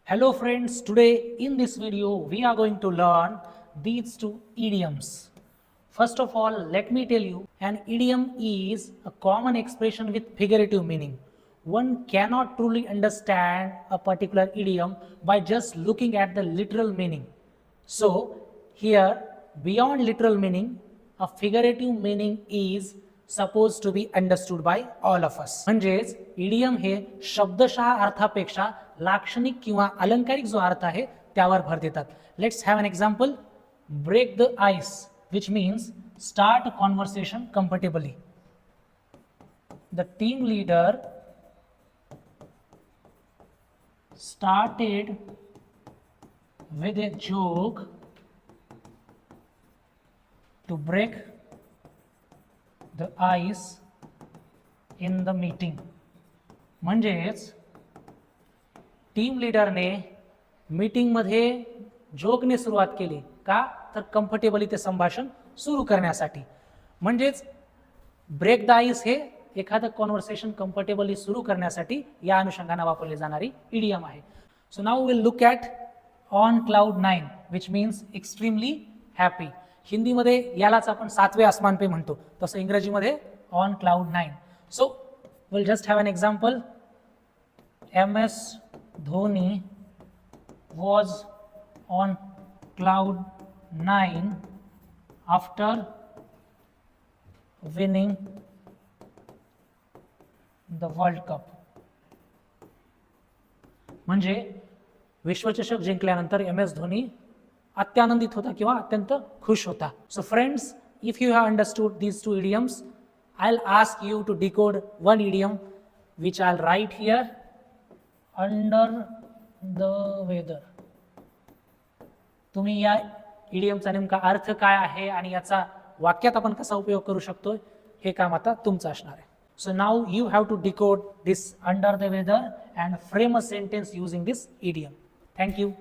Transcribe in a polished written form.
Hello friends, today in this video we are going to learn these two idioms. First of all, let me tell you, an idiom is a common expression with figurative meaning. One cannot truly understand a particular idiom by just looking at the literal meaning. So here, beyond literal meaning, a figurative meaning is supposed to be understood by all of us. म्हणजेच idiom हे शब्दशः अर्थापेक्षा लाक्षणिक किंवा अलंकारिक जो अर्थ आहे त्यावर भर देतात. Let's have an example. Break the ice, which means start a conversation comfortably. The team leader started with a joke to break the ice in the meeting. म्हणजेच टीम लीडरने मीटिंगमध्ये जोकने सुरुवात केली. का तर कम्फर्टेबली ते संभाषण सुरू करण्यासाठी. म्हणजेच ब्रेक द आइस हे एखादं कॉन्व्हर्सेशन कम्फर्टेबली सुरू करण्यासाठी या अनुषंगाने वापरली जाणारी इडियम आहे. So now will look at on cloud 9, which means extremely happy. हिंदीमध्ये यालाच आपण 7वे आसमान पे म्हणतो, तसं इंग्रजीमध्ये on cloud 9. So will just have an example. MS Dhoni was on cloud 9 after winning the World Cup. म्हणजे विश्वचषक जिंकल्यानंतर MS धोनी अत्यानंदित होता किंवा अत्यंत खुश होता. So friends, if you have understood these two idioms, I'll ask you to decode one idiom which I'll write here. Under the weather. तुम्ही या इडियमचा नेमका अर्थ काय आहे आणि याचा वाक्यात आपण कसा उपयोग करू शकतो हे काम आता तुमचं असणार आहे. So now you have to decode this under the weather and frame a sentence using this idiom. Thank you.